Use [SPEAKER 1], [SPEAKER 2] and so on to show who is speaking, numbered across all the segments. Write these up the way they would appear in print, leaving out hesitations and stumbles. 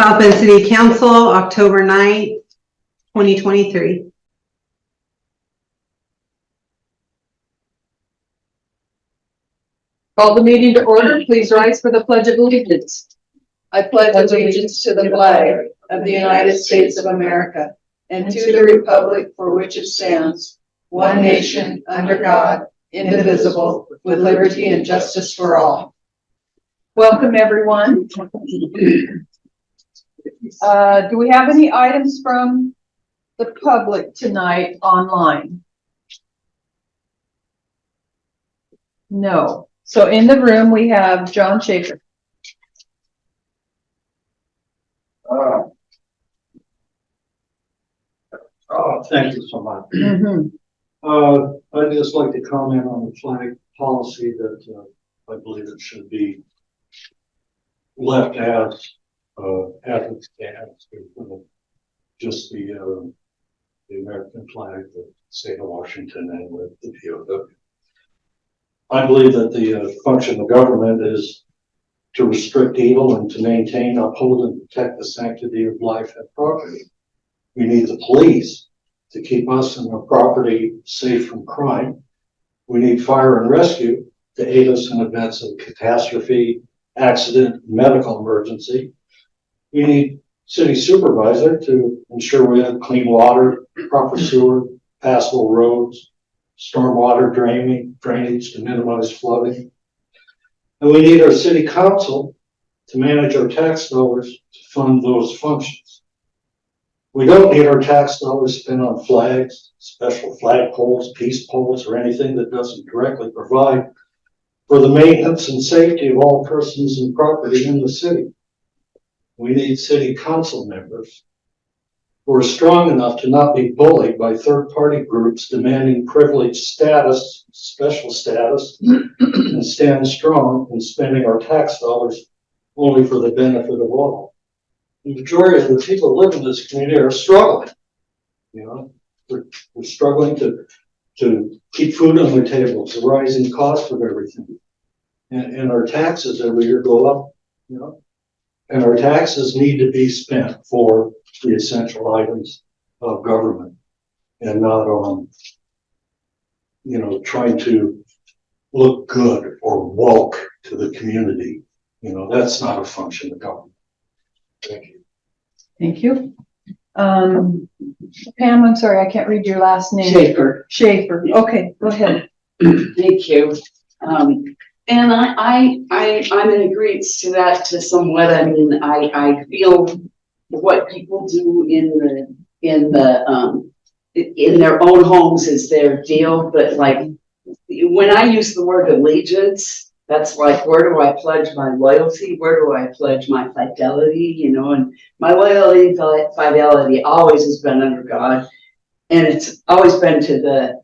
[SPEAKER 1] South Bend City Council, October 9th, 2023.
[SPEAKER 2] Call the meeting to order. Please rise for the Pledge of Allegiance. I pledge allegiance to the flag of the United States of America and to the republic for which it stands, one nation, under God, indivisible, with liberty and justice for all. Welcome, everyone. Do we have any items from the public tonight online? No. So in the room, we have John Schaefer.
[SPEAKER 3] Thank you so much. I'd just like to comment on the flag policy that I believe it should be left as it stands, just the American flag, the state of Washington, and with the POW. I believe that the function of government is to restrict evil and to maintain, uphold, and protect the sanctity of life and property. We need the police to keep us and our property safe from crime. We need fire and rescue to aid us in events of catastrophe, accident, medical emergency. We need city supervisor to ensure we have clean water, proper sewer, passable roads, stormwater drainage to minimize flooding. And we need our city council to manage our tax dollars to fund those functions. We don't need our tax dollars spent on flags, special flag poles, peace poles, or anything that doesn't directly provide for the maintenance and safety of all persons and property in the city. We need city council members who are strong enough to not be bullied by third-party groups demanding privileged status, special status, and stand strong in spending our tax dollars only for the benefit of all. The majority of the people who live in this community are struggling. You know, we're struggling to keep food on their tables, the rising cost of everything. And our taxes every year go up, you know, and our taxes need to be spent for the essential items of government and not on, you know, trying to look good or woke to the community. You know, that's not a function of government. Thank you.
[SPEAKER 2] Thank you. Pam, I'm sorry, I can't read your last name.
[SPEAKER 4] Schaefer.
[SPEAKER 2] Schaefer. Okay, go ahead.
[SPEAKER 4] Thank you. And I'm in agreement to that to somewhat. I mean, I feel what people do in their own homes is their deal, but like when I use the word allegiance, that's like, where do I pledge my loyalty? Where do I pledge my fidelity? You know, and my loyalty and fidelity always has been under God, and it's always been to the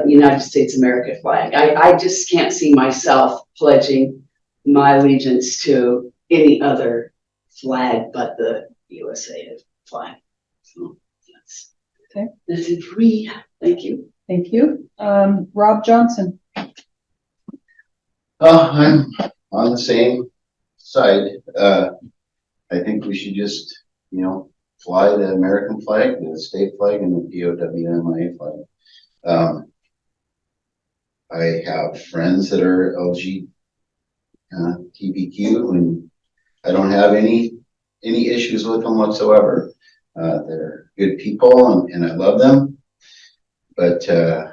[SPEAKER 4] United States American flag. I just can't see myself pledging my allegiance to any other flag but the USA flag. So that's it for me. Thank you.
[SPEAKER 2] Thank you. Rob Johnson.
[SPEAKER 5] I'm on the same side. I think we should just, you know, fly the American flag, the state flag, and the POWMIA flag. I have friends that are LGBTQ, and I don't have any issues with them whatsoever. They're good people, and I love them. But to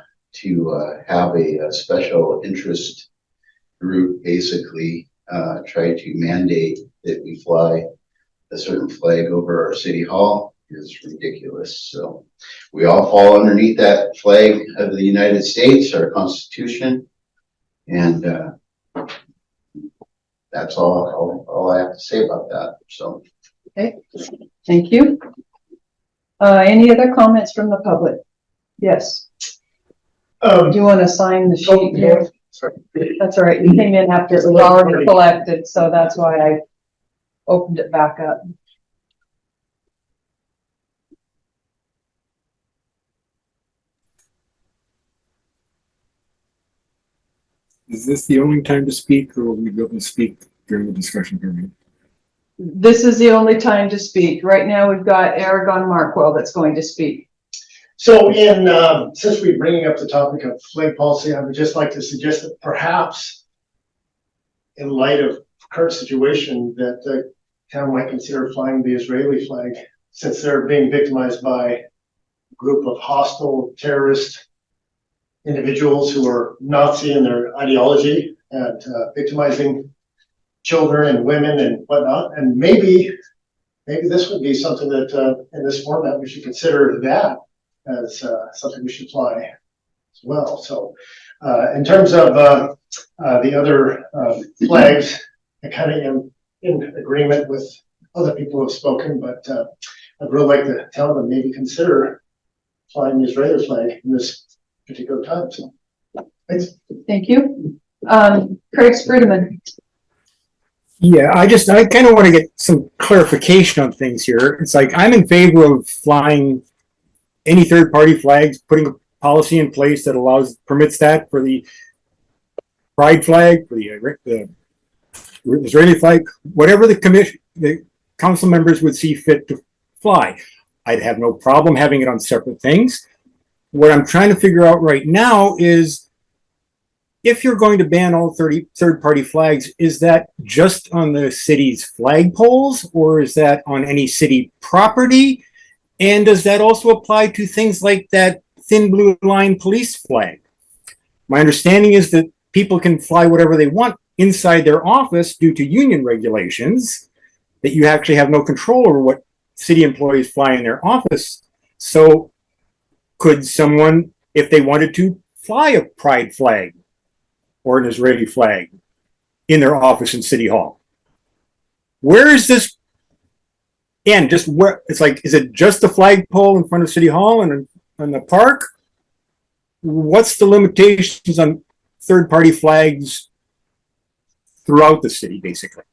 [SPEAKER 5] have a special interest group basically try to mandate that we fly a certain flag over our city hall is ridiculous. So we all fall underneath that flag of the United States, our Constitution, and that's all I have to say about that. So
[SPEAKER 2] Okay, thank you. Any other comments from the public? Yes. Do you want to sign the sheet here?
[SPEAKER 3] Sorry.
[SPEAKER 2] That's all right. You came in after it was already collected, so that's why I opened it back up.
[SPEAKER 6] Is this the only time to speak, or will we be able to speak during the discussion period?
[SPEAKER 2] this is the only time to speak. Right now, we've got Aragon Markwell that's going to speak.
[SPEAKER 6] So since we're bringing up the topic of flag policy, I would just like to suggest that perhaps in light of current situation that the town might consider flying the Israeli flag, since they're being victimized by a group of hostile terrorist individuals who are Nazi in their ideology and victimizing children and women and whatnot. And maybe this would be something that in this format we should consider that as something we should fly as well. So in terms of the other flags, I kind of am in agreement with other people who have spoken, but I'd really like to tell them maybe consider flying the Israeli flag in this particular time. So thanks.
[SPEAKER 2] Thank you. Craig Sprideman.
[SPEAKER 7] Yeah, I kind of want to get some clarification on things here. It's like I'm in favor of flying any third-party flags, putting a policy in place that permits that for the pride flag, for the Israeli flag, whatever the council members would see fit to fly. I'd have no problem having it on separate things. What I'm trying to figure out right now is if you're going to ban all third-party flags, is that just on the city's flagpoles, or is that on any city property? And does that also apply to things like that thin blue line police flag? My understanding is that people can fly whatever they want inside their office due to union regulations, that you actually have no control over what city employees fly in their office. So could someone, if they wanted to, fly a pride flag or an Israeli flag in their office in City Hall? Where is this end? Just where, it's like, is it just the flagpole in front of City Hall and in the park? What's the limitations on third-party flags throughout the city, basically?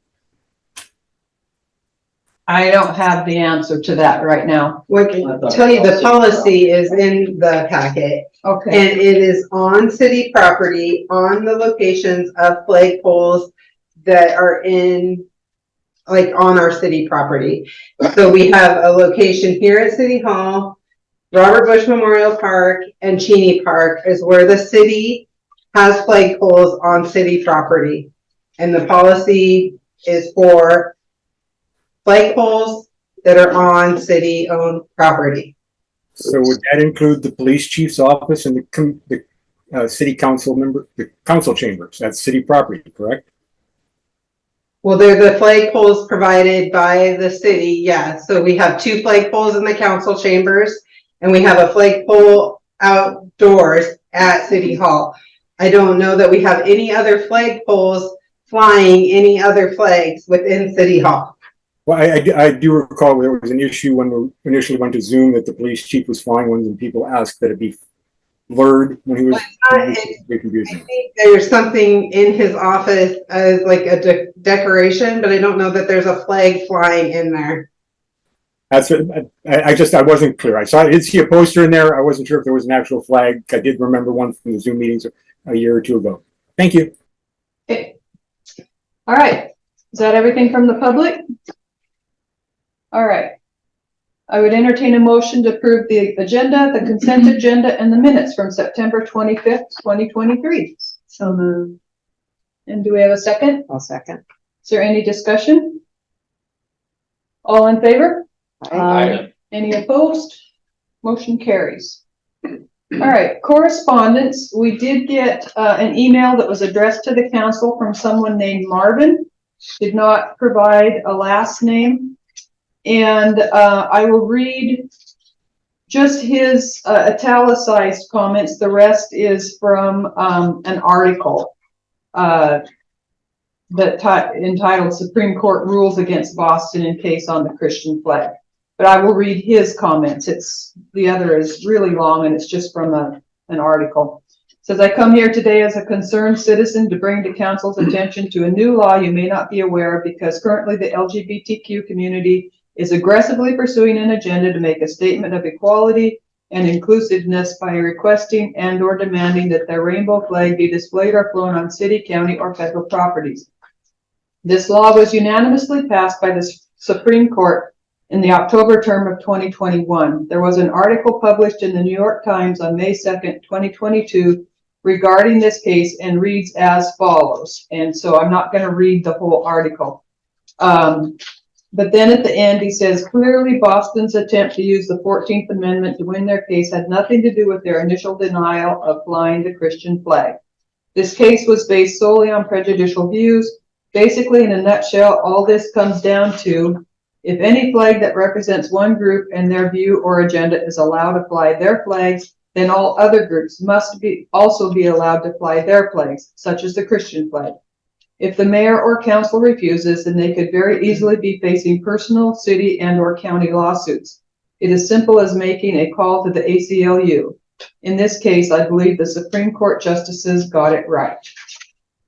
[SPEAKER 2] I don't have the answer to that right now.
[SPEAKER 1] What I can tell you, the policy is in the packet,
[SPEAKER 2] Okay.
[SPEAKER 1] and it is on city property, on the locations of flagpoles that are on our city property. So we have a location here at City Hall, Robert Bush Memorial Park, and Cheney Park is where the city has flagpoles on city property. And the policy is for flagpoles that are on city-owned property.
[SPEAKER 7] So would that include the police chief's office and the city council member, the council chambers? That's city property, correct?
[SPEAKER 1] Well, they're the flagpoles provided by the city, yeah. So we have 2 flagpoles in the council chambers, and we have a flagpole outdoors at City Hall. I don't know that we have any other flagpoles flying any other flags within City Hall.
[SPEAKER 7] Well, I do recall there was an issue when we initially went to Zoom that the police chief was flying ones, and people asked that it be blurred when he was confusing.
[SPEAKER 1] I think there's something in his office as like a decoration, but I don't know that there's a flag flying in there.
[SPEAKER 7] That's what I wasn't clear. I did see a poster in there. I wasn't sure if there was an actual flag. I did remember one from the Zoom meetings a year or 2 ago. Thank you.
[SPEAKER 2] Okay. All right. Is that everything from the public? All right. I would entertain a motion to approve the agenda, the consent agenda, and the minutes from September 25th, 2023.
[SPEAKER 1] So moved.
[SPEAKER 2] And do we have a second?
[SPEAKER 1] I'll second.
[SPEAKER 2] Is there any discussion? All in favor?
[SPEAKER 1] Aye.
[SPEAKER 2] Any opposed? Motion carries. All right, correspondence. We did get an email that was addressed to the council from someone named Marvin. Did not provide a last name. And I will read just his italicized comments. The rest is from an article that entitled Supreme Court Rules Against Boston in Case on the Christian Flag. But I will read his comments. The other is really long, and it's just from an article. It says, I come here today as a concerned citizen to bring to council's attention to a new law you may not be aware of, because currently the LGBTQ community is aggressively pursuing an agenda to make a statement of equality and inclusiveness by requesting and or demanding that their rainbow flag be displayed or flown on city, county, or federal properties. This law was unanimously passed by the Supreme Court in the October term of 2021. There was an article published in the New York Times on May 2nd, 2022 regarding this case and reads as follows. And so I'm not going to read the whole article. But then at the end, he says, clearly Boston's attempt to use the 14th Amendment to win their case had nothing to do with their initial denial of flying the Christian flag. This case was based solely on prejudicial views. Basically, in a nutshell, all this comes down to, if any flag that represents one group and their view or agenda is allowed to fly their flags, then all other groups must also be allowed to fly their flags, such as the Christian flag. If the mayor or council refuses, then they could very easily be facing personal, city, and or county lawsuits. It is simple as making a call to the ACLU. In this case, I believe the Supreme Court justices got it right.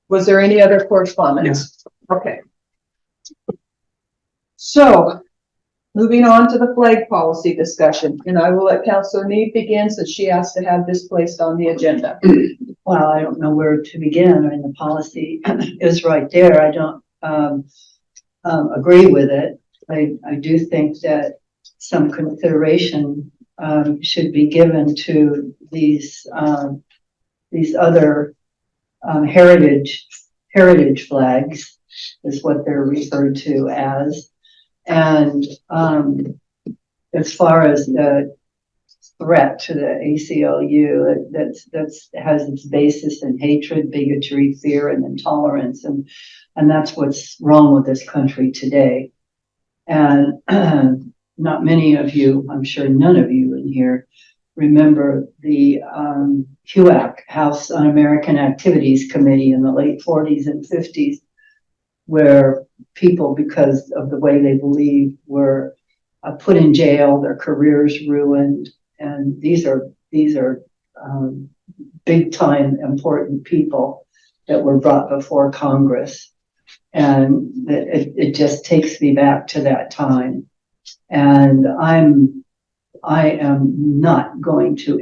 [SPEAKER 2] Was there any other correspondence? Okay. So, moving on to the flag policy discussion, and I will let Councilor Need begin since she asked to have this placed on the agenda.
[SPEAKER 8] Well, I don't know where to begin. I mean, the policy is right there. I don't agree with it. I do think that some consideration should be given to these other heritage flags, is what they're referred to as. And as far as the threat to the ACLU, that's has its basis in hatred, bigotry, fear, and intolerance, and that's what's wrong with this country today. And not many of you, I'm sure none of you in here, remember the HUAC, House Un-American Activities Committee, in the late 40s and 50s, where people, because of the way they believed, were put in jail, their careers ruined. And these are big time important people that were brought before Congress. And it just takes me back to that time. And I am not going to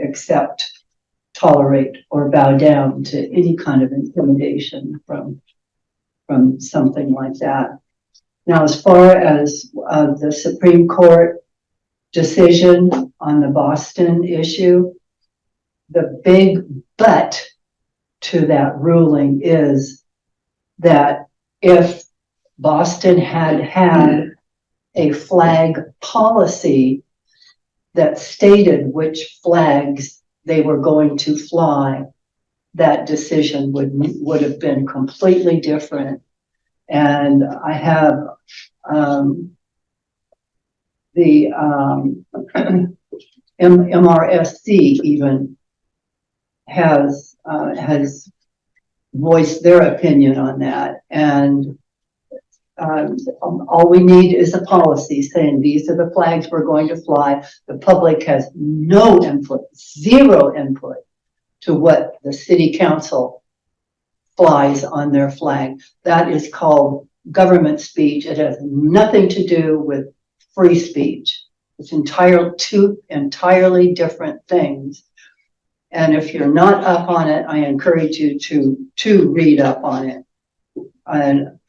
[SPEAKER 8] tolerate or bow down to any kind of intimidation from something like that. Now, as far as the Supreme Court decision on the Boston issue, the big but to that ruling is that if Boston had a flag policy that stated which flags they were going to fly, that decision would have been completely different. And I have the MRSC even has voiced their opinion on that. And all we need is a policy saying these are the flags we're going to fly. The public has no input, zero input to what the city council flies on their flag. That is called government speech. It has nothing to do with free speech. It's two entirely different things. And if you're not up on it, I encourage you to read up on it. And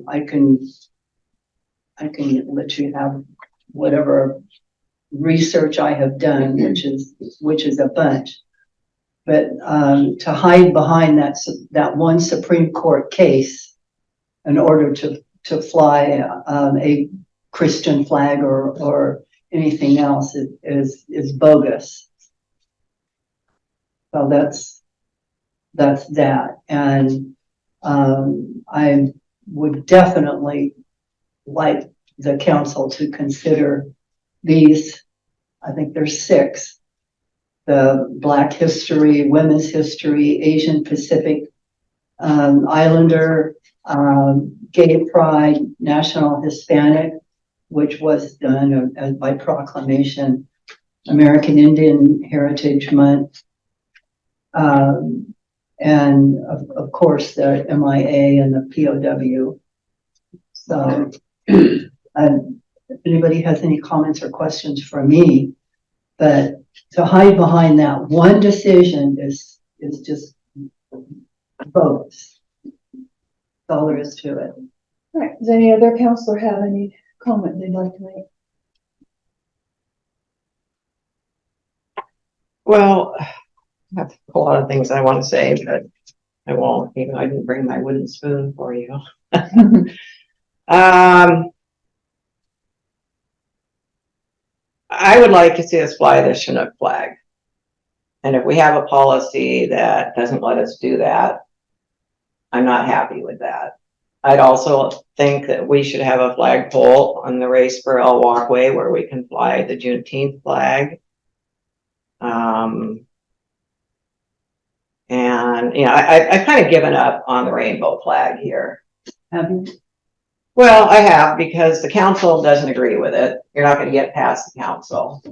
[SPEAKER 8] I can let you have whatever research I have done, which is a bunch. But to hide behind that one Supreme Court case in order to fly a Christian flag or anything else is bogus. So that's that. And I would definitely like the council to consider these. I think there's 6. The Black history, women's history, Asian Pacific, Islander, Gay Pride, National Hispanic, which was done by proclamation, American Indian Heritage Month, and of course the MIA and the POW. So if anybody has any comments or questions for me, but to hide behind that one decision is just bogus. That's all there is to it.
[SPEAKER 2] All right, does any other counselor have any comment they'd like to make?
[SPEAKER 9] Well, I have a lot of things I want to say, but I won't, even though I didn't bring my wooden spoon for you. I would like to see us fly the Chinook flag. And if we have a policy that doesn't let us do that, I'm not happy with that. I'd also think that we should have a flagpole on the Race for El walkway where we can fly the Juneteenth flag. And, you know, I've kind of given up on the rainbow flag here.
[SPEAKER 8] Have you?
[SPEAKER 9] Well, I have, because the council doesn't agree with it. You're not going to get past the council.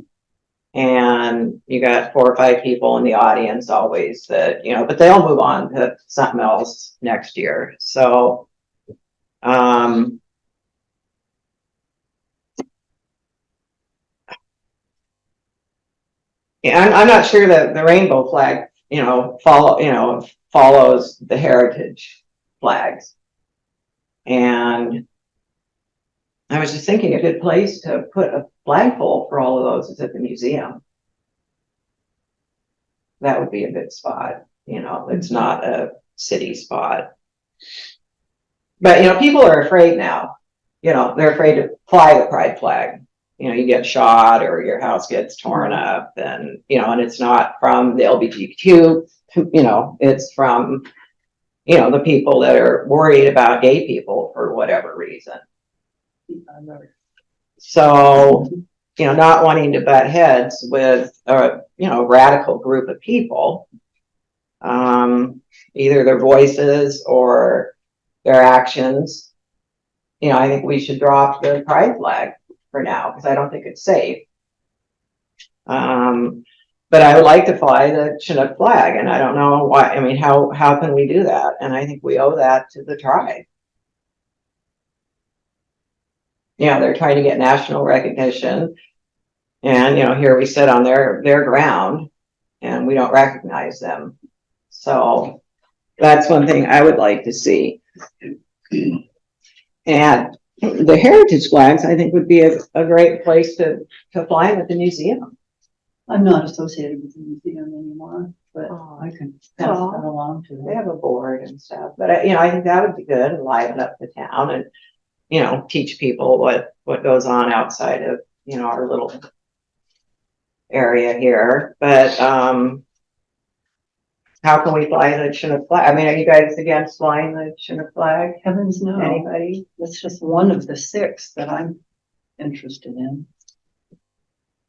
[SPEAKER 9] And you got 4 or 5 people in the audience always that, you know, but they'll move on to something else next year. So, yeah, I'm not sure that the rainbow flag, follows the heritage flags. And I was just thinking a good place to put a flagpole for all of those is at the museum. That would be a good spot. You know, it's not a city spot. But, you know, people are afraid now. You know, they're afraid to fly the pride flag. You know, you get shot or your house gets torn up, and, you know, and it's not from the LGBTQ, you know, it's from, you know, the people that are worried about gay people for whatever reason. So, you know, not wanting to butt heads with a, you know, radical group of people, either their voices or their actions, you know, I think we should drop the pride flag for now, because I don't think it's safe. But I would like to fly the Chinook flag, and I don't know why. I mean, how can we do that? And I think we owe that to the tribe. You know, they're trying to get national recognition, and, you know, here we sit on their ground and we don't recognize them. So that's one thing I would like to see. And the heritage flags, I think, would be a great place to fly them at the museum.
[SPEAKER 8] I'm not associated with the museum anymore, but
[SPEAKER 9] Oh.
[SPEAKER 8] I can pass
[SPEAKER 9] Oh.
[SPEAKER 8] that along to
[SPEAKER 9] They
[SPEAKER 8] them.
[SPEAKER 9] have a board and stuff, but, you know, I think that would be good and liven up the town and, you know, teach people what goes on outside of, you know, our little area here. But, how can we fly the Chinook flag? I mean, are you guys against flying the Chinook flag?
[SPEAKER 8] Heavens no,
[SPEAKER 9] Anybody?
[SPEAKER 8] that's just one of the 6 that I'm interested in.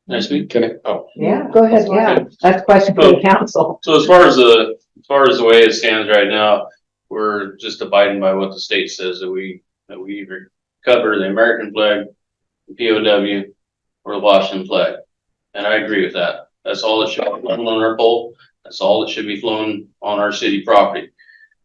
[SPEAKER 10] Next week, can I, oh,
[SPEAKER 9] Yeah.
[SPEAKER 2] Go ahead, Mark.
[SPEAKER 9] Yeah, that's a question for the council.
[SPEAKER 10] so as far as the way it stands right now, we're just abiding by what the state says, that we either cover the American flag, the POW, or the Washington flag. And I agree with that. That's all that should be flown on our pole. That's all that should be flown on our city property.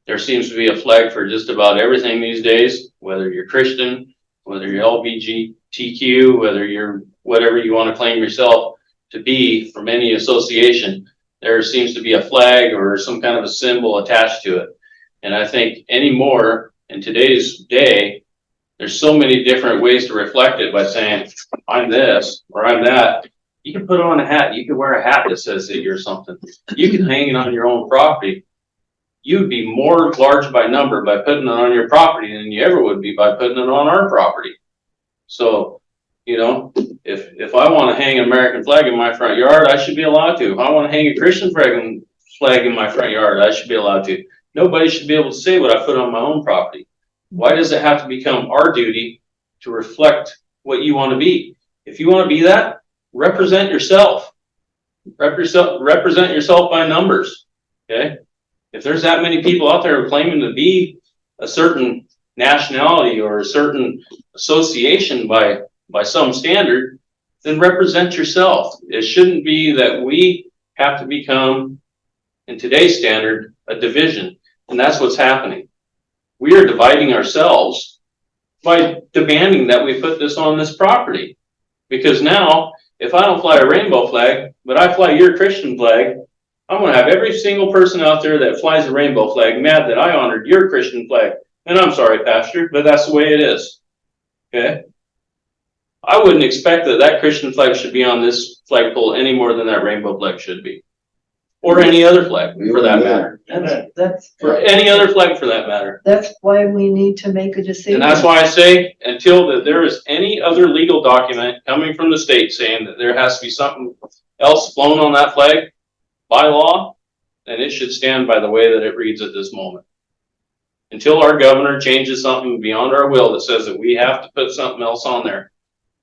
[SPEAKER 10] There seems to be a flag for just about everything these days, whether you're Christian, whether you're LGBTQ, whether you're whatever you want to claim yourself to be from any association. There seems to be a flag or some kind of a symbol attached to it. And I think anymore in today's day, there's so many different ways to reflect it by saying, I'm this or I'm that. You can put on a hat. You can wear a hat that says that you're something. You can hang it on your own property. You'd be more large by number by putting it on your property than you ever would be by putting it on our property. So, you know, if I want to hang an American flag in my front yard, I should be allowed to. If I want to hang a Christian flag in my front yard, I should be allowed to. Nobody should be able to say what I put on my own property. Why does it have to become our duty to reflect what you want to be? If you want to be that, represent yourself. Represent yourself by numbers. Okay? If there's that many people out there claiming to be a certain nationality or a certain association by some standard, then represent yourself. It shouldn't be that we have to become, in today's standard, a division. And that's what's happening. We are dividing ourselves by demanding that we put this on this property. Because now, if I don't fly a rainbow flag, but I fly your Christian flag, I'm going to have every single person out there that flies a rainbow flag mad that I honored your Christian flag. And I'm sorry, Pastor, but that's the way it is. Okay? I wouldn't expect that that Christian flag should be on this flagpole any more than that rainbow flag should be. Or any other flag, for that matter.
[SPEAKER 8] That's,
[SPEAKER 10] For any other flag, for that matter.
[SPEAKER 8] that's why we need to make a decision.
[SPEAKER 10] And that's why I say, until there is any other legal document coming from the state saying that there has to be something else flown on that flag by law, then it should stand by the way that it reads at this moment. Until our governor changes something beyond our will that says that we have to put something else on there,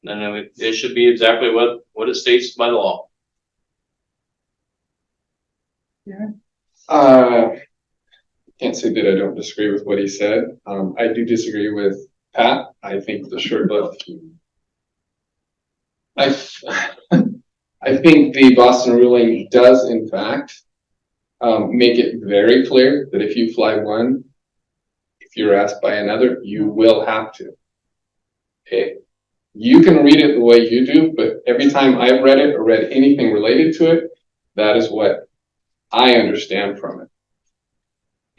[SPEAKER 10] then it should be exactly what it states by the law.
[SPEAKER 11] Can't say that I don't disagree with what he said. I do disagree with Pat. I think the short left. I think the Boston ruling does in fact make it very clear that if you fly one, if you're asked by another, you will have to. Okay. You can read it the way you do, but every time I've read it or read anything related to it, that is what I understand from it.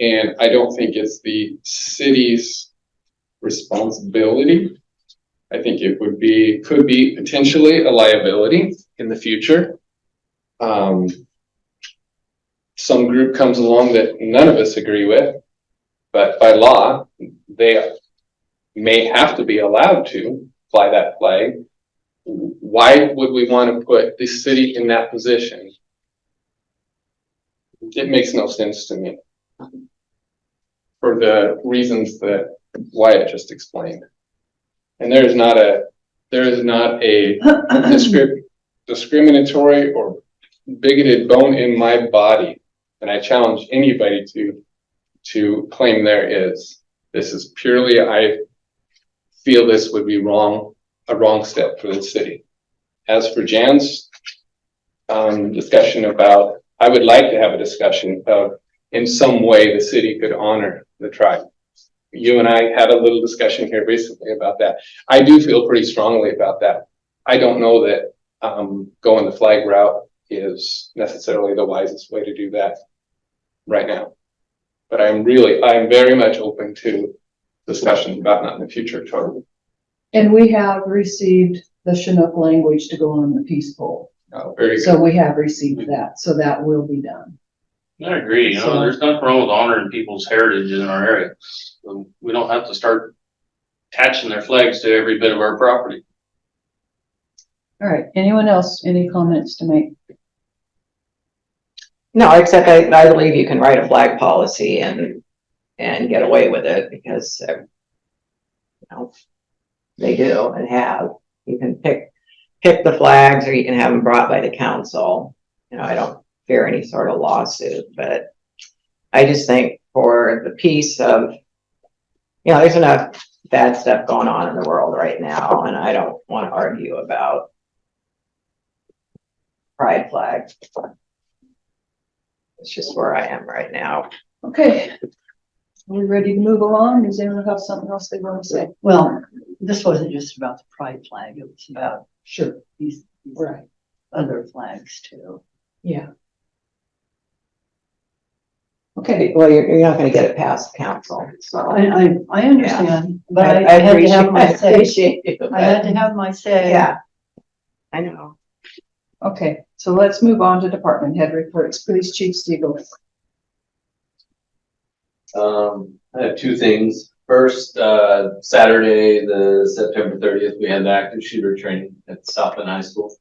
[SPEAKER 11] And I don't think it's the city's responsibility. I think it could be potentially a liability in the future. Some group comes along that none of us agree with, but by law, they may have to be allowed to fly that flag. Why would we want to put the city in that position? It makes no sense to me for the reasons that Wyatt just explained. And there is not a discriminatory or bigoted bone in my body, and I challenge anybody to claim there is. This is purely, I feel this would be a wrong step for the city. As for Jan's discussion about, I would like to have a discussion of in some way the city could honor the tribe. You and I had a little discussion here recently about that. I do feel pretty strongly about that. I don't know that going the flag route is necessarily the wisest way to do that right now. But I'm very much open to discussions about that in the future, totally.
[SPEAKER 2] And we have received the Chinook language to go on the peace pole.
[SPEAKER 11] Oh, very good.
[SPEAKER 2] So we have received that, so that will be done.
[SPEAKER 10] I agree. There's nothing wrong with honoring people's heritage in our area. So we don't have to start attaching their flags to every bit of our property.
[SPEAKER 2] All right, anyone else, any comments to make?
[SPEAKER 9] No, except I believe you can write a flag policy and get away with it because, they do and have. You can pick the flags or you can have them brought by the council. I don't fear any sort of lawsuit, but I just think for the peace of, there's enough bad stuff going on in the world right now, and I don't want to argue about pride flag. It's just where I am right now.
[SPEAKER 2] Okay. Are we ready to move along? Does anyone have something else they want to say?
[SPEAKER 8] Well, this wasn't just about the pride flag, it was about these
[SPEAKER 2] Right.
[SPEAKER 8] other flags too.
[SPEAKER 2] Yeah.
[SPEAKER 9] Okay, well, you're not gonna get it past council, so.
[SPEAKER 8] I understand, but I had to have my say.
[SPEAKER 9] appreciate you.
[SPEAKER 8] I had to have my say.
[SPEAKER 9] Yeah. I know.
[SPEAKER 2] Okay, so let's move on to department head reports. Police Chief Siegel.
[SPEAKER 12] I have two things. First, Saturday, the September 30th, we had the active shooter training at South Bend High School.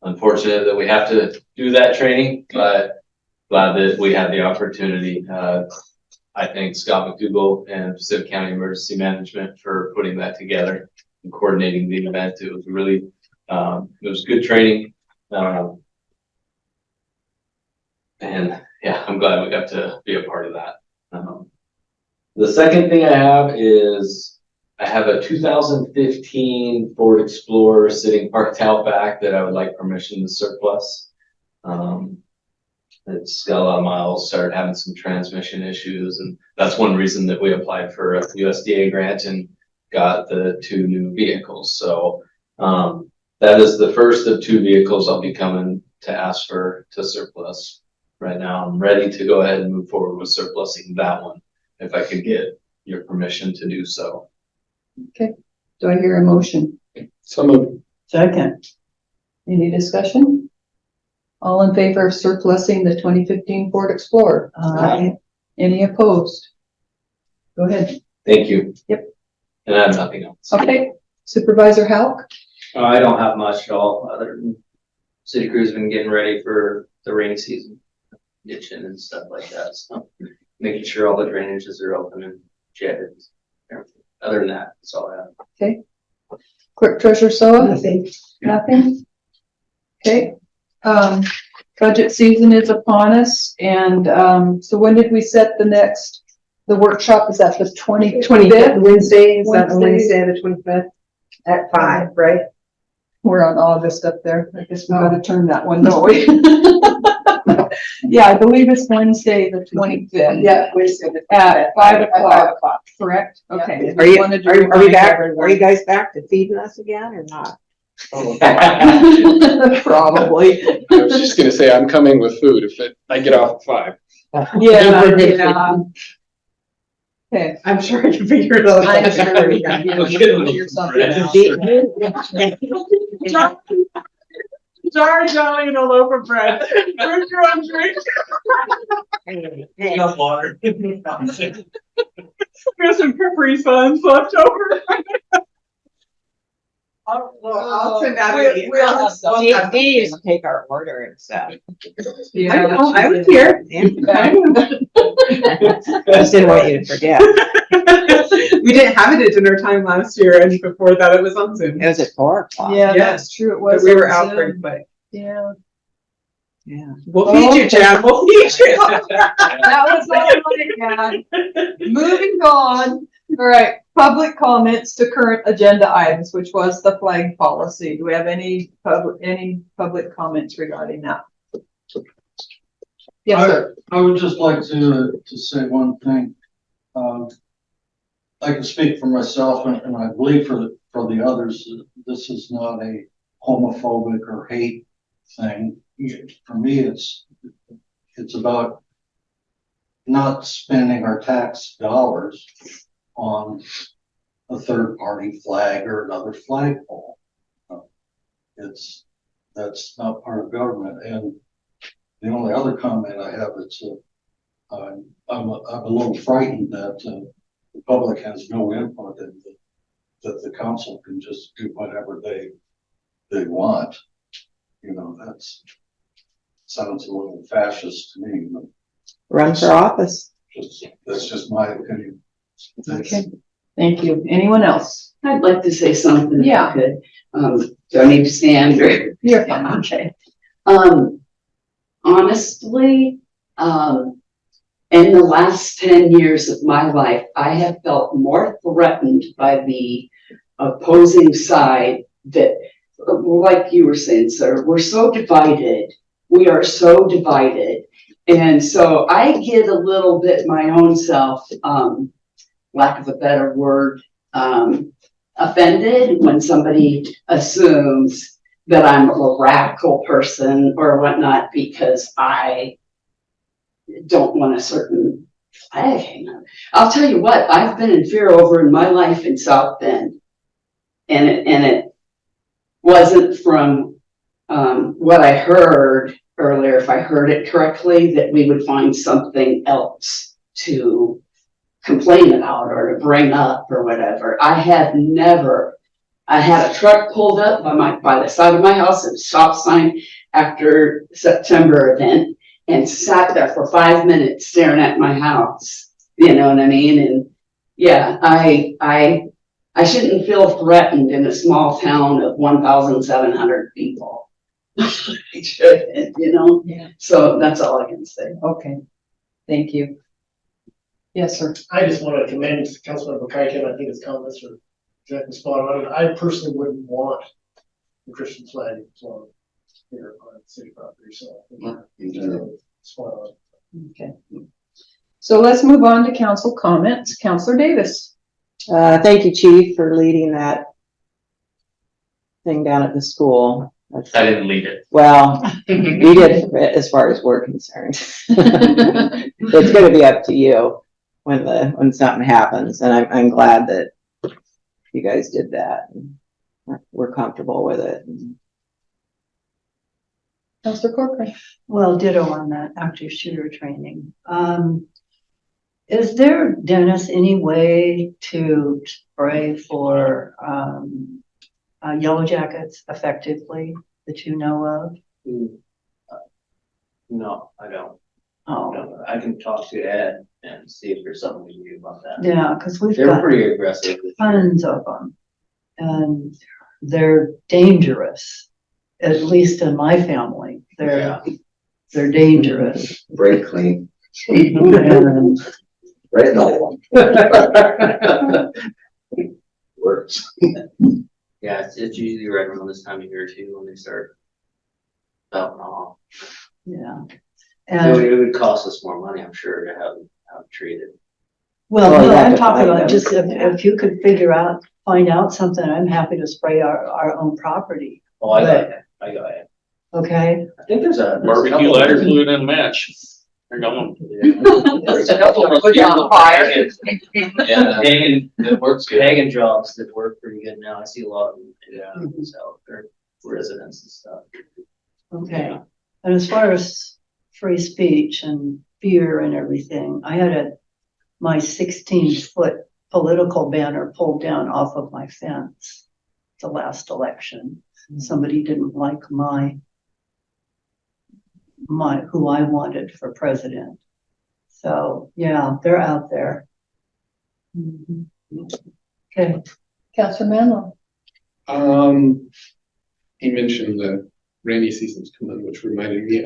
[SPEAKER 12] Unfortunate that we have to do that training, but glad that we had the opportunity. I thank Scott McDougall and Pacific County Emergency Management for putting that together and coordinating the event. It was really, it was good training. And yeah, I'm glad we got to be a part of that. The second thing I have is I have a 2015 Ford Explorer sitting parked out back that I would like permission to surplus. It's got a lot of miles, started having some transmission issues, and that's one reason that we applied for a USDA grant and got the 2 new vehicles. So that is the first of 2 vehicles I'll be coming to ask for to surplus. Right now, I'm ready to go ahead and move forward with surplusing that one if I could get your permission to do so.
[SPEAKER 2] Do I hear a motion?
[SPEAKER 11] Some of,
[SPEAKER 8] Second.
[SPEAKER 2] Any discussion? All in favor of surplusing the 2015 Ford Explorer? Any opposed? Go ahead.
[SPEAKER 12] Thank you.
[SPEAKER 2] Yep.
[SPEAKER 12] And I have nothing else.
[SPEAKER 2] Okay, Supervisor Hauk?
[SPEAKER 13] I don't have much at all, other than city crew's been getting ready for the rainy season, ditching and stuff like that, so making sure all the drainages are open and jetted. Everything. Other than that, that's all I have.
[SPEAKER 2] Clerk Treasurer Soa? Nothing? Okay, budget season is upon us, and, so when did we set the workshop? Is that the
[SPEAKER 1] 25th, Wednesday, is that
[SPEAKER 2] Wednesday.
[SPEAKER 1] Wednesday, the 25th at 5, right?
[SPEAKER 2] We're on August up there. I guess we gotta turn that one, don't we? Yeah, I believe it's Wednesday, the 25th.
[SPEAKER 1] Yeah, Wednesday.
[SPEAKER 2] At 5:00, correct? Okay.
[SPEAKER 9] Are you,
[SPEAKER 2] Wanted to
[SPEAKER 9] are we
[SPEAKER 2] remind
[SPEAKER 9] back,
[SPEAKER 2] everyone.
[SPEAKER 9] are you guys back to feeding us again or not?
[SPEAKER 2] Probably.
[SPEAKER 11] I was just gonna say, I'm coming with food I get off at 5.
[SPEAKER 2] Yeah. Okay.
[SPEAKER 1] I'm sure I can figure it out.
[SPEAKER 2] I'm sure we can figure something out.
[SPEAKER 1] Jar Johnny and a loaf of bread. Where's your own drink?
[SPEAKER 3] Enough water.
[SPEAKER 1] There's some Capri Suns left over. I'll send out an email.
[SPEAKER 2] We'll have some.
[SPEAKER 9] They used to take our order and stuff.
[SPEAKER 1] I know, I was here.
[SPEAKER 9] Just didn't want you to forget.
[SPEAKER 1] We didn't have it at dinner time last year, and before that it was on Zoom.
[SPEAKER 9] It was at 4:00.
[SPEAKER 2] Yeah, that's true. It
[SPEAKER 1] But
[SPEAKER 2] was.
[SPEAKER 1] we were
[SPEAKER 2] on
[SPEAKER 1] out
[SPEAKER 2] Zoom.
[SPEAKER 1] break, but
[SPEAKER 2] Yeah.
[SPEAKER 9] Yeah.
[SPEAKER 1] we'll feed you, Jan, we'll feed you.
[SPEAKER 2] That was all I had. Moving on. All right, public comments to current agenda items, which was the flag policy. Do we have any public comments regarding that? Yes, sir.
[SPEAKER 3] I would just like to say one thing. I can speak for myself and I believe for the others, this is not a homophobic or hate thing. For me, it's about not spending our tax dollars on a third party flag or another flagpole. That's not part of government. And the only other comment I have is I'm a little frightened that the public has no input and that the council can just do whatever they want. You know, sounds a little fascist to me, but
[SPEAKER 9] Run for office.
[SPEAKER 3] that's just my opinion.
[SPEAKER 2] Okay, thank you. Anyone else?
[SPEAKER 4] I'd like to say something if
[SPEAKER 2] Yeah.
[SPEAKER 4] I could. Do I need to stand or?
[SPEAKER 2] You're fine.
[SPEAKER 4] Okay. Honestly, in the last 10 years of my life, I have felt more threatened by the opposing side that, like you were saying, sir, we're so divided. We are so divided. And so I get a little bit my own self, lack of a better word, offended when somebody assumes that I'm a radical person or whatnot because I don't want a certain flag hanging up. I'll tell you what, I've been in fear over in my life in South Bend. And it wasn't from what I heard earlier, if I heard it correctly, that we would find something else to complain about or to bring up or whatever. I had a truck pulled up by the side of my house at a stop sign after September event and sat there for 5 minutes staring at my house. You know what I mean? And yeah, I shouldn't feel threatened in a small town of 1,700 people. I shouldn't, you know?
[SPEAKER 2] Yeah.
[SPEAKER 4] So that's all I can say.
[SPEAKER 2] Okay, thank you. Yes, sir.
[SPEAKER 6] I just want to commend Councilman Bukaikin. I think his comments are exactly spot on. I personally wouldn't want the Christian flag flown here on city property, so I think spot on.
[SPEAKER 2] Okay. So let's move on to council comments. Councilor Davis.
[SPEAKER 9] Thank you, Chief, for leading that thing down at the school.
[SPEAKER 12] I didn't lead it.
[SPEAKER 9] Well, you did as far as we're concerned. It's gonna be up to you. when something happens, and I'm glad that you guys did that. We're comfortable with it.
[SPEAKER 2] Counselor Corcoran.
[SPEAKER 8] Well, ditto on that active shooter training. Is there, Dennis, any way to spray for, yellow jackets effectively that you know of?
[SPEAKER 13] No, I don't.
[SPEAKER 8] Oh,
[SPEAKER 13] No, I can talk to Ed and see if there's something we can do about that.
[SPEAKER 8] yeah, because we've
[SPEAKER 13] They're
[SPEAKER 8] got
[SPEAKER 13] pretty aggressive.
[SPEAKER 8] tons of them. And they're dangerous, at least in my family.
[SPEAKER 13] Yeah.
[SPEAKER 8] They're dangerous.
[SPEAKER 5] Break clean,
[SPEAKER 8] And
[SPEAKER 5] right in the one. Works.
[SPEAKER 13] Yeah, it's usually right around this time of year too, when they start spouting off.
[SPEAKER 8] yeah.
[SPEAKER 13] It
[SPEAKER 8] And
[SPEAKER 13] would cost us more money, I'm sure, to have them treated.
[SPEAKER 8] well,
[SPEAKER 9] Well,
[SPEAKER 8] no,
[SPEAKER 9] you have
[SPEAKER 8] I'm
[SPEAKER 9] to
[SPEAKER 8] talking
[SPEAKER 9] find
[SPEAKER 8] about
[SPEAKER 9] them.
[SPEAKER 8] just if you could find out something, I'm happy to spray our own property.
[SPEAKER 13] Oh, I got it, I got it.
[SPEAKER 8] Okay?
[SPEAKER 13] I think there's a.
[SPEAKER 10] Barbecue lighter fluid in a match. They're going.
[SPEAKER 13] There's a couple of.
[SPEAKER 9] Put it on fire.
[SPEAKER 13] Yeah, pagan,
[SPEAKER 12] It works good.
[SPEAKER 13] pagan jobs that work pretty good now, I see a lot of them, yeah, so they're residents and stuff.
[SPEAKER 8] Okay. And as far as free speech and fear and everything, I had my 16-foot political banner pulled down off of my fence the last election. Somebody didn't like who I wanted for president. So, yeah, they're out there. Okay.
[SPEAKER 2] Counselor Manlow.
[SPEAKER 11] He mentioned the rainy season's coming, which reminded me,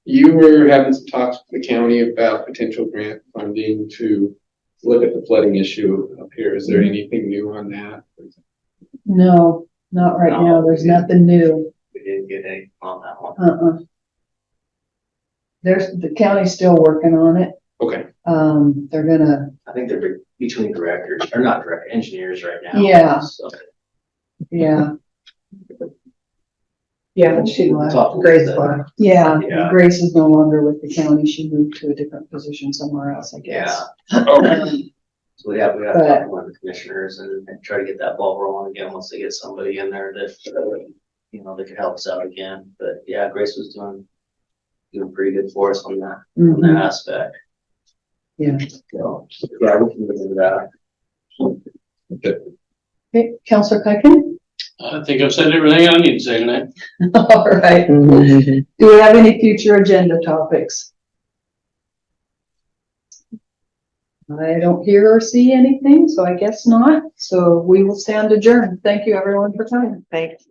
[SPEAKER 11] you were having some talks with the county about potential grant funding to look at the flooding issue up here. Is there anything new on that?
[SPEAKER 2] No, not right
[SPEAKER 13] No.
[SPEAKER 2] now. There's nothing new.
[SPEAKER 13] We didn't get any on that one.
[SPEAKER 2] The county's still working on it.
[SPEAKER 11] Okay.
[SPEAKER 2] They're gonna,
[SPEAKER 13] I think they're between directors, or not director, engineers right now.
[SPEAKER 2] Yeah.
[SPEAKER 13] So,
[SPEAKER 2] yeah,
[SPEAKER 1] Yeah,
[SPEAKER 2] she
[SPEAKER 13] we'll
[SPEAKER 2] left.
[SPEAKER 13] talk with
[SPEAKER 1] Grace
[SPEAKER 13] the-
[SPEAKER 1] left.
[SPEAKER 2] Yeah,
[SPEAKER 13] Yeah.
[SPEAKER 2] Grace is no longer with the county. She moved to a different position somewhere else, I guess.
[SPEAKER 13] Yeah,
[SPEAKER 11] Okay.
[SPEAKER 13] so we have to
[SPEAKER 2] But-
[SPEAKER 13] talk to one of the commissioners and try to get that ball rolling again once they get somebody in there that, that could help us out again. But yeah, Grace was doing pretty good for us on that
[SPEAKER 2] Mhm.
[SPEAKER 13] aspect.
[SPEAKER 2] Yeah.
[SPEAKER 13] So, yeah, we can look into that.
[SPEAKER 2] Okay, Counselor Kuiken?
[SPEAKER 10] I think I've said everything I need to say tonight.
[SPEAKER 2] All right. Do we have any future agenda topics? I don't hear or see anything, so I guess not. So we will stand adjourned. Thank you, everyone, for coming.
[SPEAKER 9] Thanks.